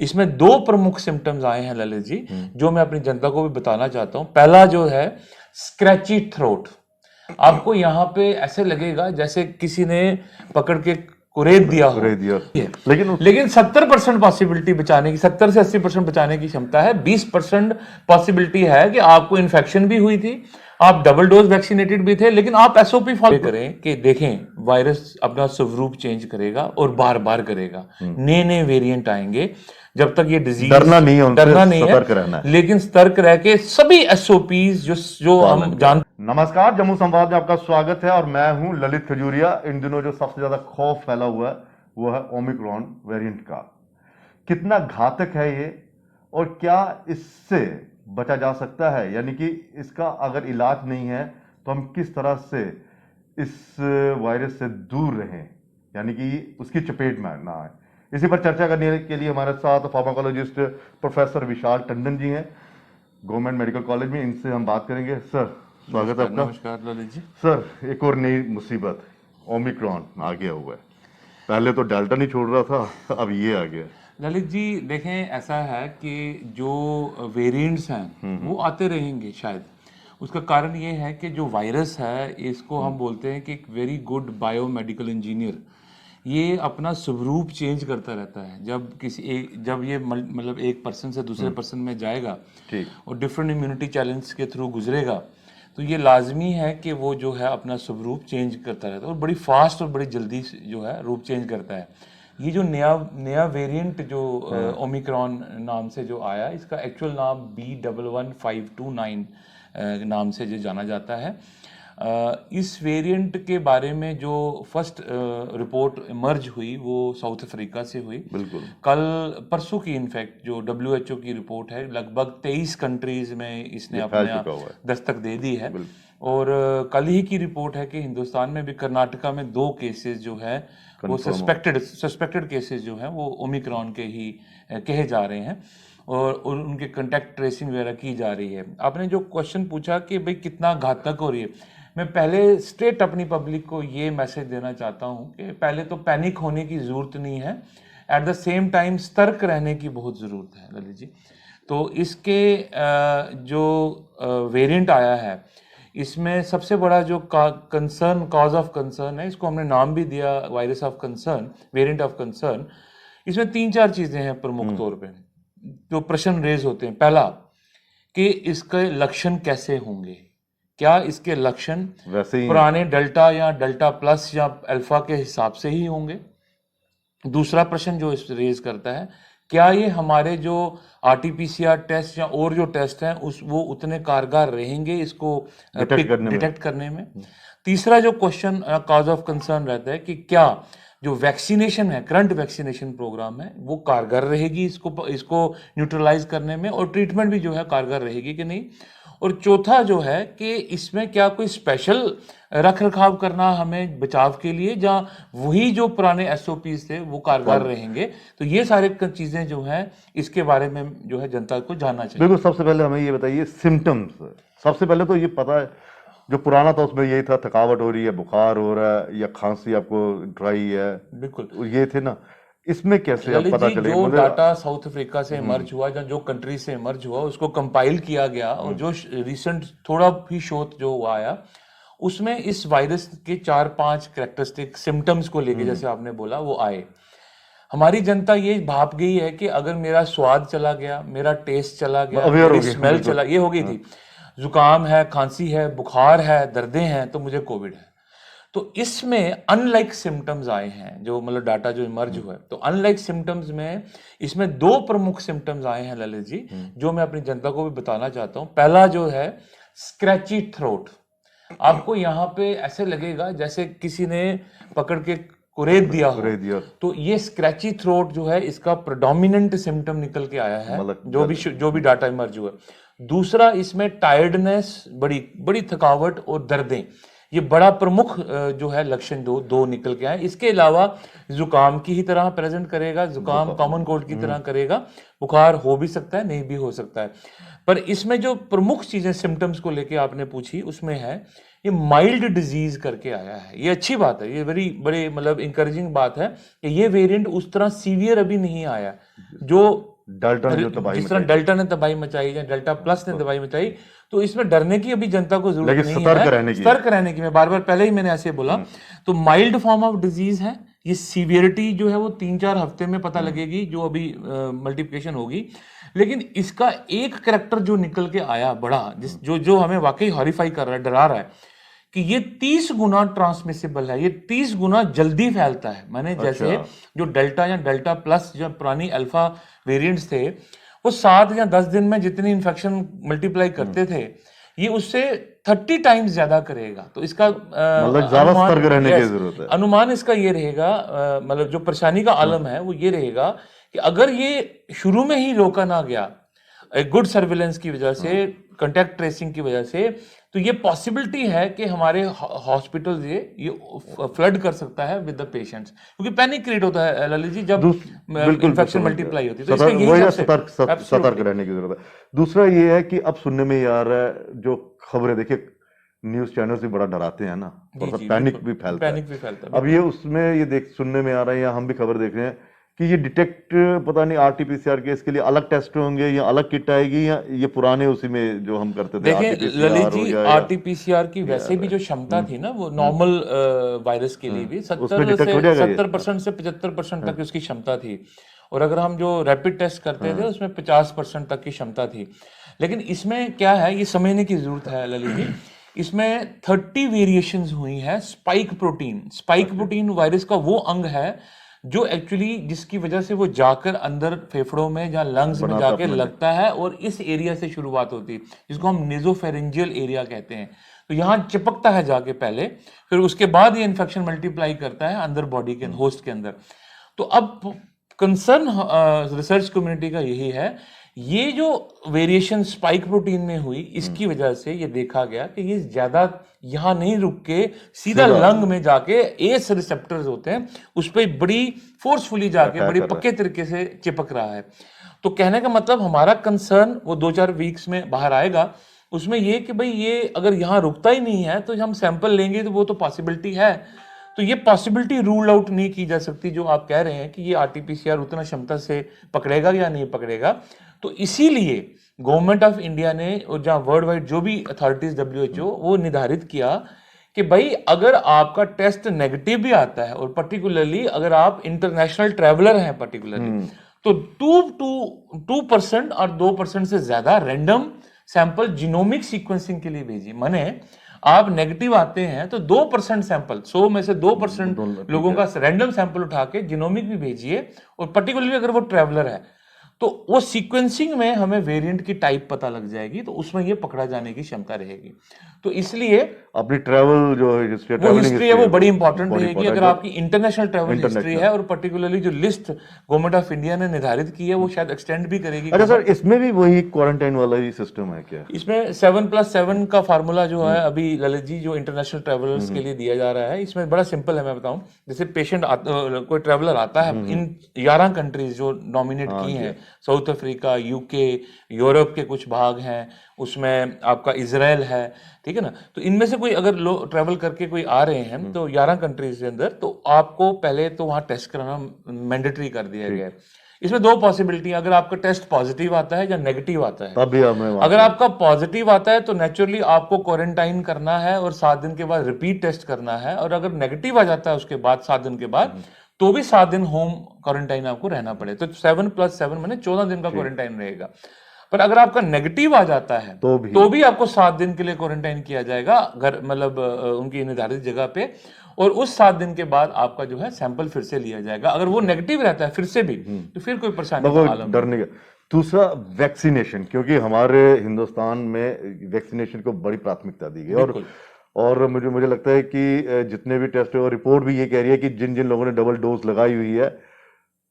इसमें दो प्रमुख सिम्टम्स आए हैं ललित जी, जो मैं अपनी जनता को भी बताना चाहता हूं। पहला जो है स्क्रैची थ्रोट। आपको यहाँ पे ऐसे लगेगा जैसे किसी ने पकड़ के कुरेद दिया हो। लेकिन 70% पॉसिबिलिटी बचाने की, 70 से 80% बचाने की क्षमता है। 20% पॉसिबिलिटी है कि आपको इन्फेक्शन भी हुई थी, आप डबल डोज वैक्सीनेटेड भी थे, लेकिन आप एसओपी फॉलो करें कि देखें वायरस अपना स्वरूप चेंज करेगा और बार बार करेगा। नए नए वेरिएंट आएंगे। जब तक ये डिजीज डरना नहीं है, लेकिन सतर्क रह के सभी एसओपीज जो हम जान। नमस्कार, जम्मू संवाद में आपका स्वागत है और मैं हूं ललित खजूरिया। इन दिनों जो सबसे ज्यादा खौफ फैला हुआ है वो है ओमिक्रॉन वेरिएंट का। कितना घातक है ये और क्या इससे बचा जा सकता है, यानी कि इसका अगर इलाज नहीं है तो हम किस तरह से इस वायरस से दूर रहें, यानी कि उसकी चपेट में ना आए। इसी पर चर्चा करने के लिए हमारे साथ फार्माकोलॉजिस्ट प्रोफेसर विशाल टंडन जी हैं, गवर्नमेंट मेडिकल कॉलेज में। इनसे हम बात करेंगे। सर, स्वागत है आपका। नमस्कार ललित जी। सर, एक और नई मुसीबत ओमिक्रॉन आ गया हुआ है। पहले तो डेल्टा नहीं छोड़ रहा था, अब ये आ गया। ललित जी देखें, ऐसा है कि जो वेरिएंट्स हैं वो आते रहेंगे शायद। उसका कारण ये है कि जो वायरस है इसको हम बोलते हैं कि एक वेरी गुड बायोमेडिकल इंजीनियर, ये अपना स्वरूप चेंज करता रहता है। जब ये मतलब एक पर्सन से दूसरे पर्सन में जाएगा और डिफरेंट इम्यूनिटी चैलेंज के थ्रू गुजरेगा, तो ये लाजमी है कि वो जो है अपना स्वरूप चेंज करता रहता है और बड़ी फास्ट और बड़ी जल्दी जो है रूप चेंज करता है। ये जो नया वेरिएंट जो ओमिक्रॉन नाम से जो आया, इसका एक्चुअल नाम B11529 नाम से जो जाना जाता है। इस वेरिएंट के बारे में जो फर्स्ट रिपोर्ट इमर्ज हुई वो साउथ अफ्रीका से हुई। बिल्कुल। कल परसों की इनफैक्ट जो WHO की रिपोर्ट है, लगभग 23 कंट्रीज में इसने अपने दस्तक दे दी है। और कल ही की रिपोर्ट है कि हिंदुस्तान में भी कर्नाटका में 2 केसेस जो है वो सस्पेक्टेड केसेस जो हैं वो ओमिक्रॉन के ही कहे जा रहे हैं और उनके कंटेक्ट ट्रेसिंग वगैरह की जा रही है। आपने जो क्वेश्चन पूछा कि भाई कितना घातक हो रही है, मैं पहले स्ट्रेट अपनी पब्लिक को ये मैसेज देना चाहता हूँ कि पहले तो पैनिक होने की ज़रूरत नहीं है। एट द सेम टाइम सतर्क रहने की बहुत ज़रूरत है ललित जी। तो इसके जो वेरिएंट आया है, इसमें सबसे बड़ा जो कंसर्न, कॉज ऑफ कंसर्न है, इसको हमने नाम भी दिया virus of concern, variant of concern. इसमें 3-4 चीज़ें हैं प्रमुख तौर पे जो प्रश्न रेज होते हैं। पहला कि इसके लक्षण कैसे होंगे, क्या इसके लक्षण पुराने डेल्टा या डेल्टा प्लस या अल्फा के हिसाब से ही होंगे। दूसरा प्रश्न जो इस रेज करता है, क्या ये हमारे जो RT-PCR टेस्ट या और जो टेस्ट हैं वो उतने कारगर रहेंगे इसको डिटेक्ट करने में। तीसरा जो क्वेश्चन कॉज ऑफ कंसर्न रहता है कि क्या जो वैक्सीनेशन है, करंट वैक्सीनेशन प्रोग्राम है, वो कारगर रहेगी इसको न्यूट्रलाइज करने में, और ट्रीटमेंट भी जो है कारगर रहेगी कि नहीं। और चौथा जो है कि इसमें क्या कोई स्पेशल रख रखाव करना हमें बचाव के लिए, जहाँ वही जो पुराने SOPs थे वो कारगर रहेंगे। तो ये सारे चीजें जो हैं इसके बारे में जो है जनता को जानना चाहिए। बिल्कुल। सबसे पहले हमें ये बताइए सिम्टम्स। सबसे पहले तो ये पता है, जो पुराना था उसमें यही था, थकावट हो रही है, बुखार हो रहा है या खांसी आपको ड्राई है, बिल्कुल ये थे ना। इसमें कैसे अब पता चलेगा? जो डाटा साउथ अफ्रीका से इमर्ज हुआ, जो कंट्री से इमर्ज हुआ, उसको कंपाइल किया गया और जो रिसेंट थोड़ा भी शोध जो आया उसमें इस वायरस के 4-5 कैरेक्टरिस्टिक सिम्टम्स को लेके, जैसे आपने बोला, वो आए। हमारी जनता ये भाप गई है कि अगर मेरा स्वाद चला गया, मेरा टेस्ट चला गया, मेरी स्मेल चला, ये हो गई थी, जुकाम है, खांसी है, बुखार है, दर्दें हैं, तो मुझे कोविड है। तो इसमें अनलाइक सिम्टम्स आए हैं, जो मतलब डाटा जो इमर्ज हुआ है। तो अनलाइक सिम्टम्स में इसमें 2 प्रमुख सिम्टम्स आए हैं ललित जी, जो मैं अपनी जनता को भी बताना चाहता हूं। पहला जो है स्क्रैची थ्रोट। आपको यहाँ पे ऐसे लगेगा जैसे किसी ने पकड़ के कुरेद दिया हो। तो ये स्क्रैची थ्रोट जो है इसका प्रेडोमिनेंट सिम्टम निकल के आया है, जो भी डाटा इमर्ज हुआ। दूसरा, इसमें टायर्डनेस, बड़ी थकावट और दर्दें, ये बड़ा प्रमुख जो है लक्षण दो निकल के आए। इसके अलावा जुकाम की ही तरह प्रेजेंट करेगा, जुकाम कॉमन कोल्ड की तरह करेगा, बुखार हो भी सकता है, नहीं भी हो सकता है। पर इसमें जो प्रमुख चीजें सिम्टम्स को लेके आपने पूछी, उसमें है ये माइल्ड डिजीज करके आया है। ये अच्छी बात है, ये बड़े मतलब इंकरेजिंग बात है कि ये वेरिएंट उस तरह सीवियर अभी नहीं आया। जो डेल्टा ने जो तबाही जिस तरह डेल्टा ने तबाही मचाई या डेल्टा प्लस ने तबाही मचाई, तो इसमें डरने की अभी जनता को जरूरत नहीं है, सतर्क रहने की। मैं बार बार पहले ही मैंने ऐसे बोला। तो माइल्ड फॉर्म ऑफ डिजीज है ये, सीवियरिटी जो है वो 3-4 हफ्ते में पता लगेगी, जो अभी मल्टीप्लिकेशन होगी। लेकिन इसका एक करैक्टर जो निकल के आया बड़ा, जो हमें वाकई हॉरिफाई कर रहा है, डरा रहा है, कि ये 30 गुना ट्रांसमिसिबल है, ये 30 गुना जल्दी फैलता है। मैंने जैसे जो डेल्टा या डेल्टा प्लस जो पुरानी अल्फा वेरिएंट्स थे, वो 7 या 10 दिन में जितनी इन्फेक्शन मल्टीप्लाई करते थे, ये उससे 30 टाइम्स ज्यादा करेगा। तो इसका मतलब ज्यादा सतर्क रहने की जरूरत है। अनुमान इसका ये रहेगा, मतलब जो परेशानी का आलम है वो ये रहेगा कि अगर ये शुरू में ही रोका ना गया, गुड सर्विलेंस की वजह से, कॉन्टैक्ट ट्रेसिंग की वजह से, तो ये पॉसिबिलिटी है कि हमारे हॉस्पिटल ये फ्लड कर सकता है विद द पेशेंट्स, क्योंकि पैनिक क्रिएट होता है ललित जी जब इन्फेक्शन मल्टीप्लाई होती है। तो इसका यही सतर्क रहने की जरूरत है। दूसरा ये है कि अब सुनने में आ रहा है, जो खबरें देखिए न्यूज चैनल्स भी बड़ा डराते हैं ना, पैनिक भी फैलता है। अब ये उसमें ये सुनने में आ रहा है, या हम भी खबर देख रहे हैं कि ये डिटेक्ट, पता नहीं आरटीपीसीआर के इसके लिए अलग टेस्ट होंगे या अलग किट आएगी, या ये पुराने उसी में जो हम करते थे। देखिए ललित जी, आरटीपीसीआर की वैसे भी जो क्षमता थी ना, वो नॉर्मल वायरस के लिए भी 70% से 75% तक उसकी क्षमता थी। और अगर हम जो रैपिड टेस्ट करते थे उसमें 50% तक की क्षमता थी। लेकिन इसमें क्या है, ये समझने की जरूरत है ललित जी, इसमें 30 वेरिएशंस हुई है spike protein. Spike protein virus का वो अंग है जो एक्चुअली जिसकी वजह से वो जाकर अंदर फेफड़ों में या लंग्स में जाके लगता है, और इस एरिया से शुरुआत होती है, जिसको हम नेजोफेरेंजियल एरिया कहते हैं। तो यहाँ चिपकता है जाके पहले, फिर उसके बाद ये इन्फेक्शन मल्टीप्लाई करता है अंदर बॉडी के होस्ट के अंदर। तो अब कंसर्न रिसर्च कम्युनिटी का यही है, ये जो वेरिएशन स्पाइक प्रोटीन में हुई, इसकी वजह से ये देखा गया कि ये ज्यादा यहां नहीं रुक के सीधा लंग में जाके एस रिसेप्टर्स होते हैं उस पर बड़ी फोर्सफुली जाके बड़ी पक्के तरीके से चिपक रहा है। तो कहने का मतलब हमारा कंसर्न वो 2-4 वीक्स में बाहर आएगा, उसमें ये कि भाई ये अगर यहाँ रुकता ही नहीं है तो हम सैंपल लेंगे, तो वो तो पॉसिबिलिटी है। तो ये पॉसिबिलिटी रूल आउट नहीं की जा सकती, जो आप कह रहे हैं कि ये आरटीपीसीआर उतना क्षमता से पकड़ेगा या नहीं पकड़ेगा। तो इसीलिए गवर्नमेंट ऑफ इंडिया ने, और जहां वर्ल्ड वाइड जो भी अथॉरिटीज WHO, वो निर्धारित किया कि भाई अगर आपका टेस्ट नेगेटिव भी आता है, और पर्टिकुलरली अगर आप इंटरनेशनल ट्रैवलर हैं पर्टिकुलरली, तो 2% और 2% से ज्यादा रैंडम सैंपल जीनोमिक सीक्वेंसिंग के लिए भेजिए। माने आप नेगेटिव आते हैं तो 2% सैंपल, 100 में से 2% लोगों का रैंडम सैंपल उठा के जीनोमिक भी भेजिए, और पर्टिकुलरली अगर वो ट्रैवलर है तो वो सीक्वेंसिंग में हमें वेरिएंट की टाइप पता लग जाएगी, तो उसमें ये पकड़ा जाने की क्षमता रहेगी। तो इसलिए अपनी ट्रैवल जो हिस्ट्री है वो बड़ी इंपॉर्टेंट रहेगी। अगर आपकी इंटरनेशनल ट्रैवल हिस्ट्री है, और पर्टिकुलरली जो लिस्ट गवर्नमेंट ऑफ इंडिया ने निर्धारित की है, वो शायद एक्सटेंड भी करेगी। अच्छा सर, इसमें भी वही क्वारंटाइन वाला ही सिस्टम है क्या? इसमें 7+7 का फार्मूला जो है अभी ललित जी, जो इंटरनेशनल ट्रैवलर्स के लिए दिया जा रहा है, इसमें बड़ा सिंपल है। मैं बताऊं, जैसे पेशेंट कोई ट्रैवलर आता है, इन 11 कंट्रीज जो नॉमिनेट की हैं, साउथ अफ्रीका, यूके, यूरोप के कुछ भाग हैं, उसमें आपका इजराइल है, ठीक है ना। तो इनमें से कोई अगर लोग ट्रैवल करके कोई आ रहे हैं, तो 11 कंट्रीज के अंदर, तो आपको पहले तो वहां टेस्ट कराना मैंडेटरी कर दिया गया है। इसमें 2 पॉसिबिलिटी, अगर आपका टेस्ट पॉजिटिव आता है या नेगेटिव आता है। तभी अगर आपका पॉजिटिव आता है तो नेचुरली आपको क्वारंटाइन करना है, और 7 दिन के बाद रिपीट टेस्ट करना है। और अगर नेगेटिव आ जाता है उसके बाद 7 दिन के बाद, तो भी 7 दिन होम क्वारंटाइन आपको रहना पड़े। तो 7+7 माने 14 दिन का क्वारंटाइन रहेगा। पर अगर आपका नेगेटिव आ जाता है तो भी आपको 7 दिन के लिए क्वारंटाइन किया जाएगा, घर मतलब उनकी निर्धारित जगह पे, और उस 7 दिन के बाद आपका जो है सैंपल फिर से लिया जाएगा। अगर वो नेगेटिव रहता है फिर से भी, तो फिर कोई परेशानी का आलम डरने का। दूसरा वैक्सीनेशन, क्योंकि हमारे हिंदुस्तान में वैक्सीनेशन को बड़ी प्राथमिकता दी गई, और मुझे लगता है कि जितने भी टेस्ट और रिपोर्ट भी ये कह रही है कि जिन जिन लोगों ने डबल डोज लगाई हुई है,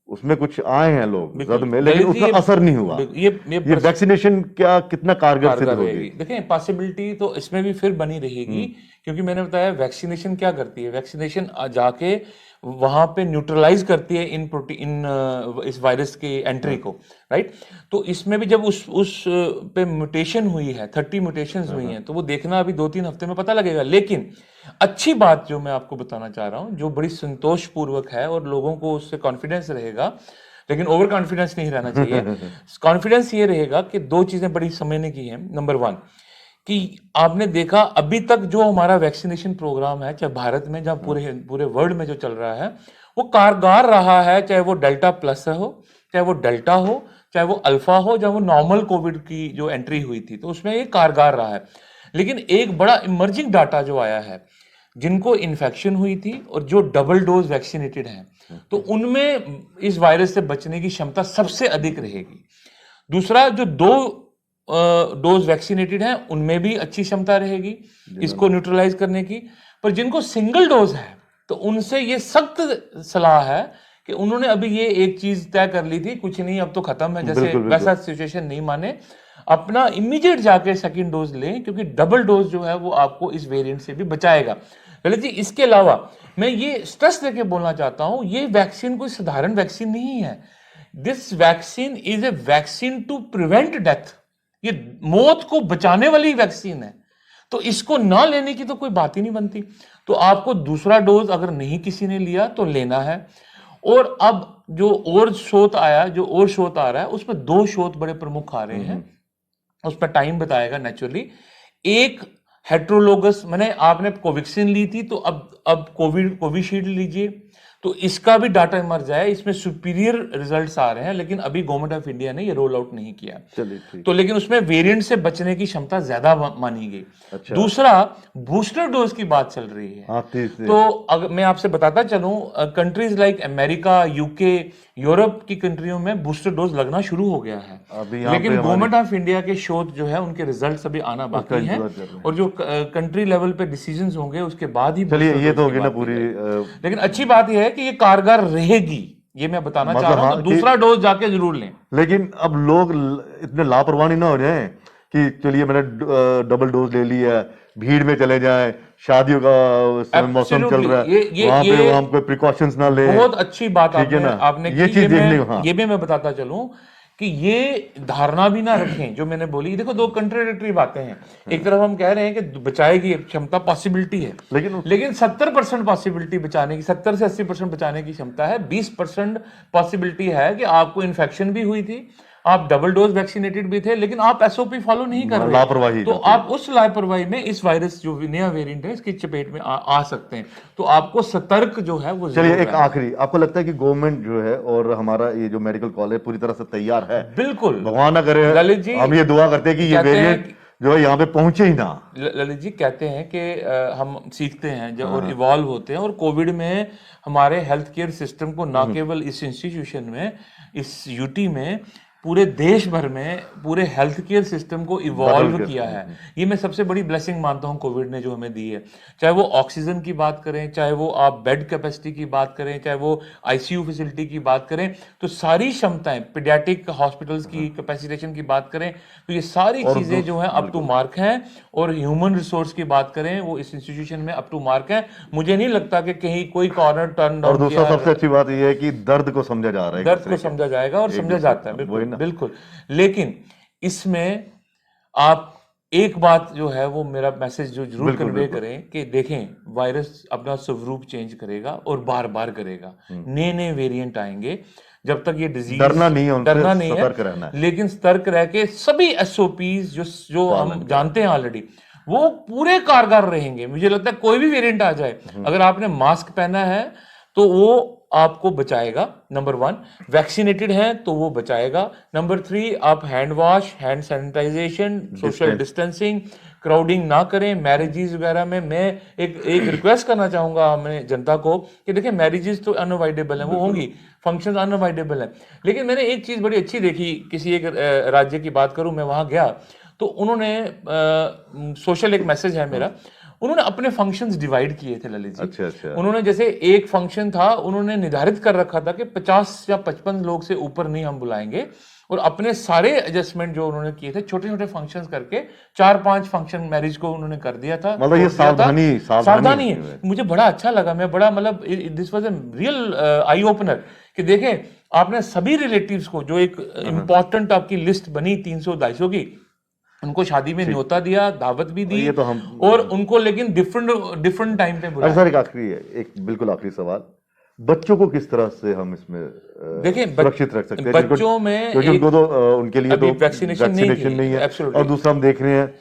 उसमें कुछ आए हैं लोग जद में, लेकिन उसका असर नहीं हुआ। ये वैक्सीनेशन क्या कितना कारगर सिद्ध होगी? देखें, पॉसिबिलिटी तो इसमें भी फिर बनी रहेगी, क्योंकि मैंने बताया वैक्सीनेशन क्या करती है, वैक्सीनेशन जाके वहां पे न्यूट्रलाइज करती है इस वायरस की एंट्री को, राइट। तो इसमें भी जब उस पे म्यूटेशन हुई है, 30 म्यूटेशंस हुई हैं, तो वो देखना अभी 2-3 हफ्ते में पता लगेगा। लेकिन अच्छी बात जो मैं आपको बताना चाह रहा हूं, जो बड़ी संतोषपूर्वक है और लोगों को उससे कॉन्फिडेंस रहेगा, लेकिन ओवर कॉन्फिडेंस नहीं रहना चाहिए। कॉन्फिडेंस ये रहेगा कि दो चीजें बड़ी समझने की हैं। नंबर वन, कि आपने देखा अभी तक जो हमारा वैक्सीनेशन प्रोग्राम है, चाहे भारत में, जहाँ पूरे वर्ल्ड में जो चल रहा है, वो कारगर रहा है। चाहे वो डेल्टा प्लस हो, चाहे वो डेल्टा हो, चाहे वो अल्फा हो, चाहे वो नॉर्मल कोविड की जो एंट्री हुई थी, तो उसमें ये कारगर रहा है। लेकिन एक बड़ा इमर्जिंग डाटा जो आया है, जिनको इन्फेक्शन हुई थी और जो डबल डोज वैक्सीनेटेड हैं, तो उनमें इस वायरस से बचने की क्षमता सबसे अधिक रहेगी। दूसरा, जो दो डोज वैक्सीनेटेड हैं, उनमें भी अच्छी क्षमता रहेगी इसको न्यूट्रलाइज करने की। पर जिनको सिंगल डोज है, तो उनसे ये सख्त सलाह है कि उन्होंने अभी ये एक चीज तय कर ली थी, कुछ नहीं अब तो खत्म है, जैसे वैसा सिचुएशन नहीं माने, अपना इमीडिएट जाके सेकंड डोज लें, क्योंकि डबल डोज जो है वो आपको इस वेरिएंट से भी बचाएगा। ललित जी, इसके अलावा मैं ये स्ट्रेस देके बोलना चाहता हूं, ये वैक्सीन कोई साधारण वैक्सीन नहीं है। This vaccine is a vaccine to prevent death. ये मौत को बचाने वाली वैक्सीन है, तो इसको ना लेने की तो कोई बात ही नहीं बनती। तो आपको दूसरा डोज अगर नहीं किसी ने लिया तो लेना है। और अब जो और शोध आ रहा है, उसमें दो शोध बड़े प्रमुख आ रहे हैं, उस पर टाइम बताएगा नेचुरली। एक हेट्रोलोगस, मैंने आपने कोवैक्सीन ली थी, तो अब कोविशील्ड लीजिए, तो इसका भी डाटा इमर्ज है, इसमें सुपीरियर रिजल्ट्स आ रहे हैं, लेकिन अभी गवर्नमेंट ऑफ इंडिया ने ये रोल आउट नहीं किया। तो लेकिन उसमें वेरिएंट से बचने की क्षमता ज्यादा मानी गई। अच्छा। दूसरा, बूस्टर डोज की बात चल रही है। तो अगर मैं आपसे बताता चलूं, countries like America, UK, Europe की कंट्रियों में बूस्टर डोज लगना शुरू हो गया है, लेकिन गवर्नमेंट ऑफ इंडिया के शोध जो है, उनके रिजल्ट्स अभी आना बाकी हैं, और जो कंट्री लेवल पे डिसीजंस होंगे उसके बाद ही। चलिए, ये तो होगी ना पूरी, लेकिन अच्छी बात यह है कि ये कारगर रहेगी, ये मैं बताना चाह रहा हूं। तो दूसरा डोज जाके जरूर लें। लेकिन अब लोग इतने लापरवाही ना हो जाए कि चलिए मैंने डबल डोज ले लिया, भीड़ में चले जाएं, शादियों का मौसम चल रहा है, वहां पे प्रिकॉशंस ना ले। बहुत अच्छी बात आपने ये चीज देखने, ये भी मैं बताता चलूं कि ये धारणा भी ना रखें जो मैंने बोली। देखो, दो कंट्राडिक्टरी बातें हैं। एक तरफ हम कह रहे हैं कि बचाएगी क्षमता, पॉसिबिलिटी है, लेकिन 70% पॉसिबिलिटी बचाने की, 70 से 80% बचाने की क्षमता है। 20% पॉसिबिलिटी है कि आपको इन्फेक्शन भी हुई थी, आप डबल डोज वैक्सीनेटेड भी थे, लेकिन आप एसओपी फॉलो नहीं कर रहे, लापरवाही, तो आप उस लापरवाही में इस वायरस जो नया वेरिएंट है इसकी चपेट में आ सकते हैं। तो आपको सतर्क जो है वो। चलिए, एक आखिरी, आपको लगता है कि गवर्नमेंट जो है और हमारा ये जो मेडिकल कॉलेज पूरी तरह से तैयार है? बिल्कुल, भगवान ना करे, ललित जी, हम ये दुआ करते हैं कि ये वेरिएंट जो है यहाँ पे पहुंचे ही ना। ललित जी कहते हैं कि हम सीखते हैं जब और इवॉल्व होते हैं, और कोविड में हमारे हेल्थ केयर सिस्टम को ना केवल इस इंस्टीट्यूशन में, इस यूटी में, पूरे देश भर में पूरे हेल्थ केयर सिस्टम को इवॉल्व किया है। ये मैं सबसे बड़ी ब्लेसिंग मानता हूं कोविड ने जो हमें दी है। चाहे वो ऑक्सीजन की बात करें, चाहे वो आप बेड कैपेसिटी की बात करें, चाहे वो आईसीयू फैसिलिटी की बात करें, तो सारी क्षमताएं, पीडियाट्रिक हॉस्पिटल्स की कैपेसिटेशन की बात करें, तो ये सारी चीजें जो है अप टू मार्क हैं। और ह्यूमन रिसोर्स की बात करें, वो इस इंस्टीट्यूशन में अप टू मार्क है। मुझे नहीं लगता कि कहीं कोई कॉर्नर टर्न डाउन। और दूसरा सबसे अच्छी बात यह है कि दर्द को समझा जा रहा है, दर्द को समझा जाएगा और समझा जाता है, बिल्कुल। लेकिन इसमें आप एक बात जो है वो मेरा मैसेज जो जरूर कन्वे करें कि देखें, वायरस अपना स्वरूप चेंज करेगा और बार बार करेगा, नए नए वेरिएंट आएंगे। जब तक ये डिजीज, डरना नहीं है, लेकिन सतर्क रह के सभी एसओपीज जो हम जानते हैं ऑलरेडी, वो पूरे कारगर रहेंगे। मुझे लगता है कोई भी वेरिएंट आ जाए, अगर आपने मास्क पहना है तो वो आपको बचाएगा। नंबर 1, वैक्सीनेटेड हैं तो वो बचाएगा। नंबर 3, आप hand wash, hand sanitization, social distancing, crowding ना करें। मैरिजेस वगैरह में मैं एक रिक्वेस्ट करना चाहूंगा हमें जनता को कि देखिए, मैरिजेस तो अनअवॉइडेबल है, वो होंगी, फंक्शंस अनअवॉइडेबल है, लेकिन मैंने एक चीज बड़ी अच्छी देखी, किसी एक राज्य की बात करूं, मैं वहां गया तो उन्होंने सोशल एक मैसेज है मेरा, उन्होंने अपने फंक्शंस डिवाइड किए थे ललित जी। अच्छा। उन्होंने जैसे एक फंक्शन था, उन्होंने निर्धारित कर रखा था कि 50 या 55 लोग से ऊपर नहीं हम बुलाएंगे, और अपने सारे एडजस्टमेंट जो उन्होंने किए थे छोटे छोटे फंक्शंस करके 4-5 फंक्शन मैरिज को उन्होंने कर दिया था। मतलब ये सावधानी है। मुझे बड़ा अच्छा लगा, मैं बड़ा मतलब this was a real eye opener कि देखें, आपने सभी रिलेटिव्स को, जो एक इंपॉर्टेंट आपकी लिस्ट बनी 300-250 की, उनको शादी में न्योता दिया, दावत भी दी, तो हम, और उनको लेकिन डिफरेंट टाइम पे बुलाया। सर, एक आखिरी है, एक बिल्कुल आखिरी सवाल, बच्चों को किस तरह से हम इसमें देखिए सुरक्षित रख सकते हैं? बच्चों में क्योंकि उनको तो उनके लिए तो वैक्सीनेशन नहीं है। और दूसरा हम देख रहे हैं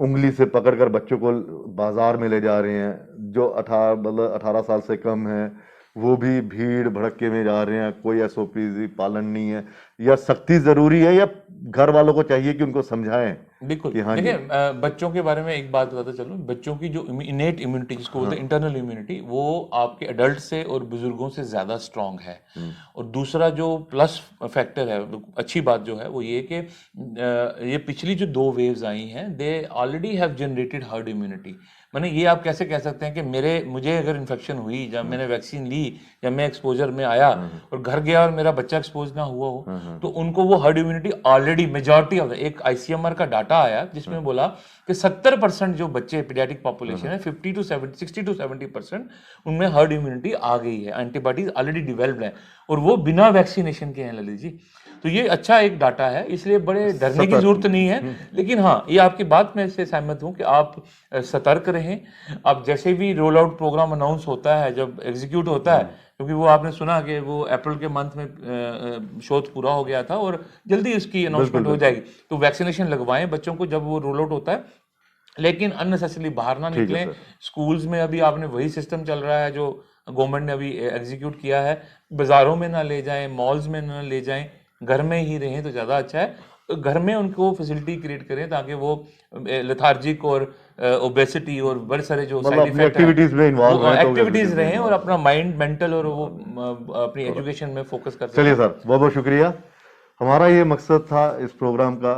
उंगली से पकड़कर बच्चों को बाजार में ले जा रहे हैं, जो 18 साल से कम है वो भी भीड़ भड़के में जा रहे हैं, कोई एसओपी पालन नहीं है। या सख्ती जरूरी है या घर वालों को चाहिए कि उनको समझाएं? बिल्कुल। हाँ, देखिए बच्चों के बारे में एक बात बताता चलूं, बच्चों की जो इनेट इम्यूनिटी जिसको बोलते हैं इंटरनल इम्यूनिटी, वो आपके एडल्ट से और बुजुर्गों से ज्यादा स्ट्रांग है। और दूसरा जो प्लस फैक्टर है, अच्छी बात जो है वो ये कि ये पिछली जो 2 वेव्स आई हैं, they already have generated herd immunity. मैंने ये आप कैसे कह सकते हैं कि मुझे अगर इन्फेक्शन हुई जब मैंने वैक्सीन ली या मैं एक्सपोजर में आया और घर गया और मेरा बच्चा एक्सपोज ना हुआ हो, तो उनको वो herd immunity already majority of एक आईसीएमआर का डाटा आया जिसमें बोला कि 70% जो बच्चे पीडियाट्रिक पॉपुलेशन है 60 to 70% उनमें हर्ड इम्यूनिटी आ गई है, एंटीबॉडीज ऑलरेडी डेवलप्ड है और वो बिना वैक्सीनेशन के हैं ललित जी। तो ये अच्छा एक डाटा है, इसलिए बड़े डरने की जरूरत नहीं है। लेकिन हाँ, ये आपकी बात में से सहमत हूं कि आप सतर्क रहें। आप जैसे भी रोल आउट प्रोग्राम अनाउंस होता है, जब एग्जीक्यूट होता है, क्योंकि वो आपने सुना कि वो अप्रैल के मंथ में शोध पूरा हो गया था और जल्दी उसकी अनाउंसमेंट हो जाएगी, तो वैक्सीनेशन लगवाएं बच्चों को जब वो रोल आउट होता है। लेकिन अननेसेसरली बाहर ना निकलें। स्कूल्स में अभी आपने वही सिस्टम चल रहा है जो गवर्नमेंट ने अभी एग्जीक्यूट किया है, बाजारों में ना ले जाएं, मॉल्स में ना ले जाएं, घर में ही रहें तो ज़्यादा अच्छा है। घर में उनको फैसिलिटी क्रिएट करें ताकि वो लेथार्जिक और ओबेसिटी और बड़े सारे जो साइड इफेक्ट एक्टिविटीज में इन्वॉल्व एक्टिविटीज रहें और अपना माइंड मेंटल और वो अपनी एजुकेशन में फोकस कर सकें। चलिए सर, बहुत बहुत शुक्रिया। हमारा ये मकसद था इस प्रोग्राम का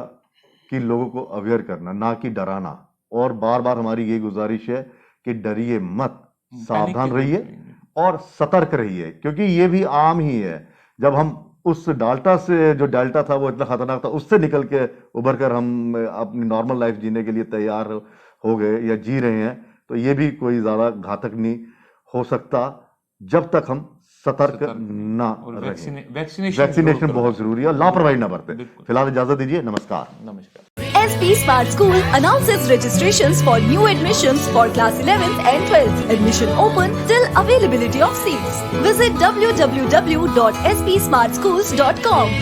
कि लोगों को अवेयर करना, ना कि डराना। और बार बार हमारी ये गुजारिश है कि डरिए मत, सावधान रहिए और सतर्क रहिए, क्योंकि ये भी आम ही है। जब हम उस डेल्टा से, जो डेल्टा था वो इतना खतरनाक था, उससे निकल के उभर कर हम अपनी नॉर्मल लाइफ जीने के लिए तैयार हो गए या जी रहे हैं, तो ये भी कोई ज्यादा घातक नहीं हो सकता जब तक हम सतर्क ना रहें। वैक्सीनेशन बहुत जरूरी है, लापरवाही ना बरते। फिलहाल इजाजत दीजिए, नमस्कार। SP Smart School announces registrations for new admissions for class 11th and 12th. Admission open till availability of seats. Visit www.spsmartschools.com.